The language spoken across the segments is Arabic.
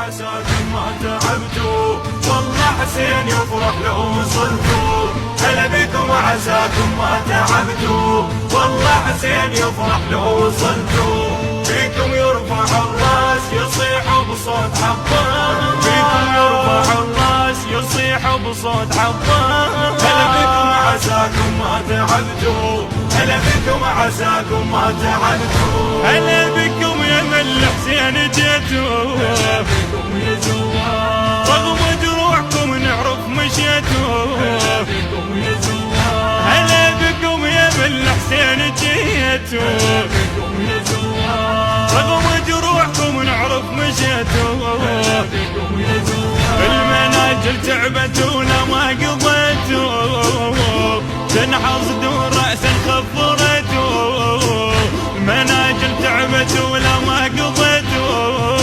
وعساكم ما تعبتوا، والله حسين يفرح لو وصلتوا. هلا بكم وعساكم ما تعبتوا، والله حسين يفرح لو وصلتوا. فيكم يرفع الراس يصيح بصوت عباس، فيكم يرفع الراس يصيح بصوت عباس. هلا بكم وعساكم ما تعبتوا، هلا بكم وعساكم ما تعبتوا. هلا بكم يا مل حسين جيتوا، هلا بكم يا زوار، رغم جروحكم نعرف مشيتوا. هلا بكم يا زوار، هلا بكم يا مل حسين جيتوا، هلا بكم يا زوار، رغم جروحكم نعرف مشيتوا. هلا بكم يا زوار. بالمناجل تعبتوا ولا ما قضيتوا، تنحص دون رأسا خفرتوا. المناجل تعبتوا ولا ما قضيتوا،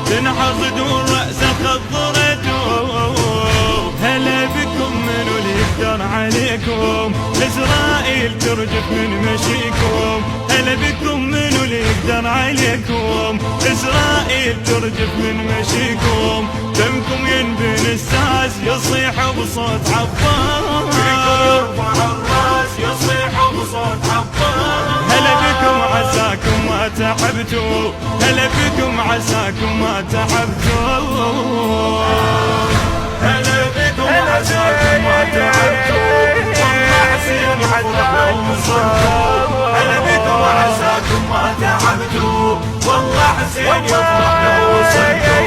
تنحص دون رأسا خفرتوا. هلا بكم منو اللي يقدر عليكم، إسرائيل ترجف من مشيكم. هلا بكم منو اللي يقدر عليكم، إسرائيل ترجف من مشيكم. دمكم ينبن الساس يصيح بصوت عباس، فيكم يرفع الراس يصيح بصوت عباس. هلا بكم عساكم ما تعبتوا، هلا بكم عساكم ما تعبتوا. هلا بكم وعساكم ما تعبتوا، والله حسين يفرح لو وصلتوا. هلا بكم وعساكم ما تعبتوا، والله حسين يفرح لو وصلتوا.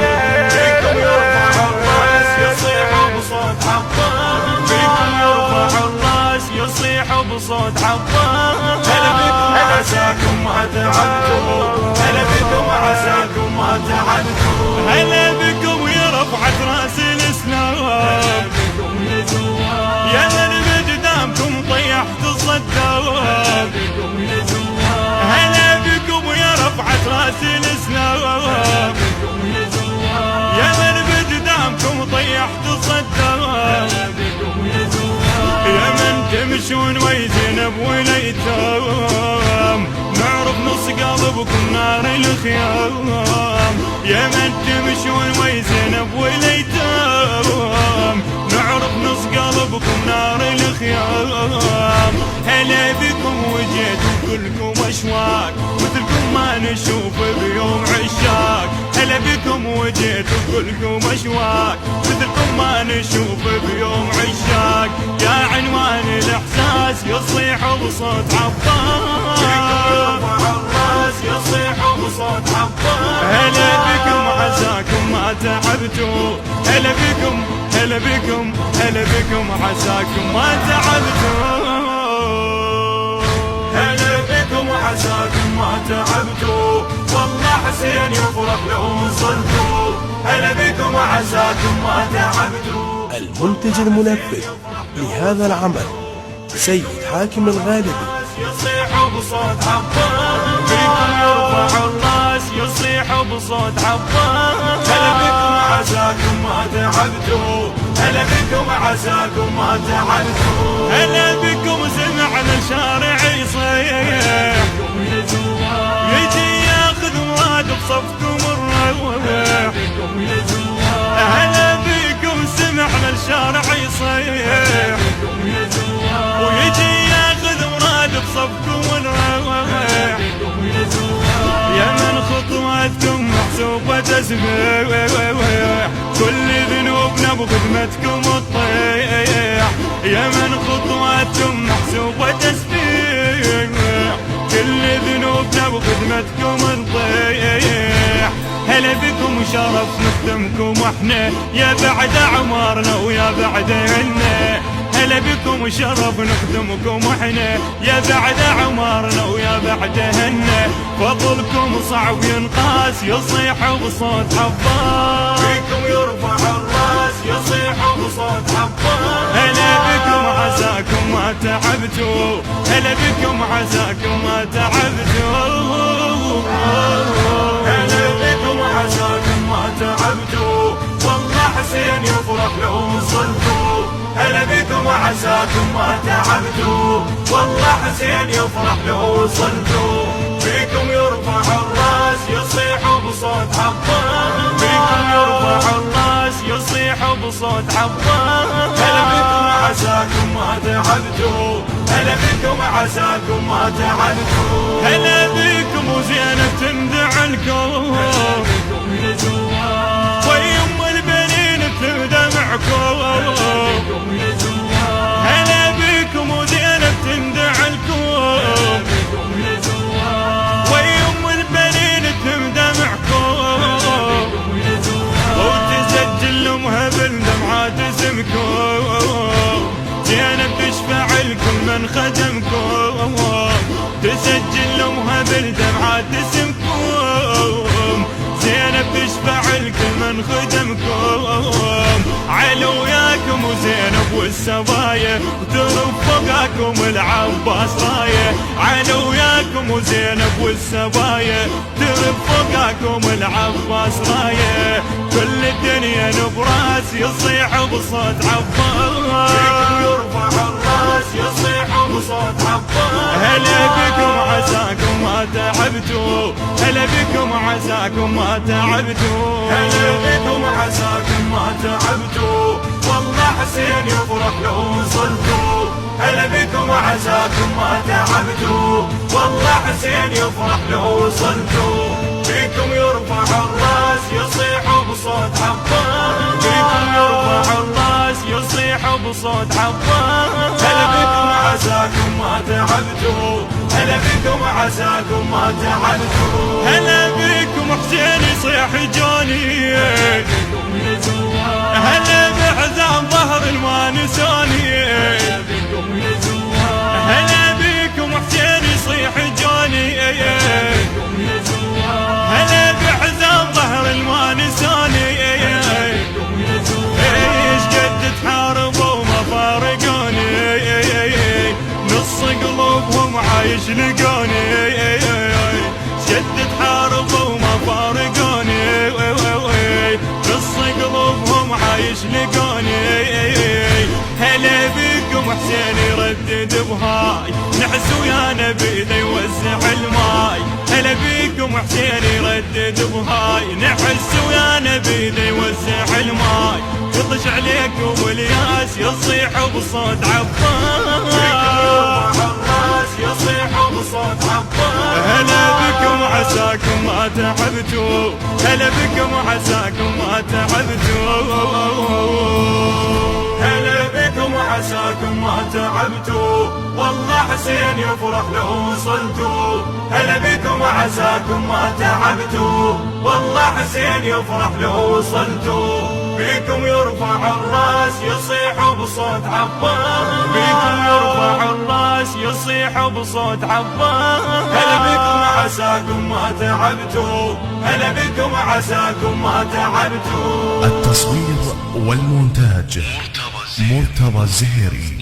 فيكم يرفع الراس يصيح بصوت عباس، فيكم يرفع الراس يصيح بصوت عباس. هلا بكم وعساكم ما تعبتوا، هلا بكم وعساكم ما تعبتوا. هلا بكم يا رفعة راس الإسلام، هلا بكم يا زوار، يا من بقدامكم طيحت الصدام. هلا بكم يا زوار، هلا بكم يا رفعة راس الإسلام، هلا بكم يا زوار، يا من بقدامكم طيحت الصدام. هلا بكم يا زوار. يا من تمشون ويزنب وليتام، نعرف نص قلبكم نار الخيام. يا من تمشون ويزنب وليتام، نعرف نص قلبكم نار الخيام. هلا بكم وجيتوا كلكم اشواق، مثلكم ما نشوف بيوم عشاق. هلا بكم وجيتوا كلكم اشواق، مثلكم ما نشوف بيوم عشاق. يا عنوان الاحساس يصيح بصوت عباس، يرفع الراس يصيح بصوت عباس. هلا بكم عساكم ما تعبتوا، هلا بكم هلا بكم هلا بكم عساكم ما تعبتوا. هلا بكم وعساكم ما تعبتوا، والله حسين يفرح لو وصلتوا. هلا بكم وعساكم ما تعبتوا. المنتج المنفذ لهذا العمل سيد حاكم الغالبي. يصيح بصوت عباس، فيكم يرفع الراس يصيح بصوت عباس. هلا بكم وعساكم ما تعبتوا، هلا بكم وعساكم ما تعبتوا. هلا بكم سمعنا الشارع يصيح، يا زوار، يجي ياخذ مراد بصفكم الروح. بكم يا زوار، هلا بكم سمعنا الشارع يصيح، بكم يا زوار، ويجي ياخذ مراد بصفكم الروح. بكم يا زوار. يا من خطواتكم محسوبة تسبيح، كل ذنوبنا بخدمتكم تطيح. يا من خطواتكم محسوبة تسبيح، كل ذنوبنا بخدمتكم تطيح. هلا بكم شرف نخدمكم احنا، يا بعد عمرنا ويا بعدنا. هلا بكم شرف نخدمكم احنا، يا بعد عمرنا ويا بعدهن. فضلكم صعب ينقاس يصيح بصوت عباس، فيكم يرفع الراس يصيح بصوت عباس. هلا بكم عساكم ما تعبتوا، هلا بكم عساكم ما تعبتوا. هلا بكم وعساكم ما تعبتوا، والله حسين يفرح لو وصلتوا. هلا بكم وعساكم ما تعبتوا، والله حسين يفرح لو وصلتوا. فيكم يرفع الراس يصيح بصوت عباس، بصوت عباس. هلا بكم عساكم ما تعبتوا، هلا بكم عساكم ما تعبتوا. هلا بكم وزينب تندع الكون، هلا بكم يا زوار، ويم البنين تدمعكم. هلا بكم يا زوار، هلا بكم وزينب تندع الكون، هلا بكم يا زوار، ويم البنين تدمعكم. بكم يا زوار، وتسجل امها بالدمعات اسمكم، زينب تشفع لكم من خدمكم. تسجل امها بالدمعات اسمكم، زينب تشفع لكم من خدمكم. علو وياكم وزينب والسبايا، وترفقاكم العباس رايه. علو وياكم وزينب والسبايا، ترفقاكم العباس رايه. كل الدنيا نبراس يصيح بصوت عباس، يرفع الراس يصيح بصوت عباس. هلا بكم عساكم ما تعبتوا، هلا بكم عساكم ما تعبتوا. هلا بكم عساكم ما تعبتوا، والله حسين يفرح لو وصلتوا. هلا بكم عساكم ما تعبتوا، والله حسين يفرح لو وصلتوا. بكم يرفع الراس يصيح بصوت عباس، بكم يرفع الراس يصيح بصوت عباس. هلا بكم عساكم ما تعبتوا، هلا بكم عساكم ما تعبتوا. هلا بكم حسين يصيح جوني، بكم يا زوار، هلا بحزام ظهر المانسوني. بكم يا زوار، هلا بكم حسين يصيح جوني، بكم يا زوار، هلا بحزام ظهر المانسوني. بكم يا زوار، ايش قد تحاربوا وما فارقوني، نص قلوبهم عايش لقوني. قد تحاربوا وما فارقوني، نص قلوبهم عايش لقوني. هلا بكم حسين يردد بهاي، نحس ويا نبي ذا يوزع الماي. هلا بكم حسين يردد بهاي، نحس ويا نبي ذا يوزع الماي. يطش عليكم والياس يصيح بصوت عباس، يرفع الراس يصيح بصوت عباس. هلا بكم عساكم ما تعبتوا، هلا بكم عساكم ما تعبتوا. هلا بكم عساكم ما تعبتوا، والله حسين يفرح لو وصلتوا. هلا بكم عساكم ما تعبتوا، والله حسين يفرح لو وصلتوا. بكم يرفع الراس يصيح بصوت عباس، بكم يرفع الراس يصيح بصوت عباس. هلا بكم عساكم ما تعبتوا، هلا بكم عساكم ما تعبتوا. التصوير والمونتاج مرتضى الزهيري.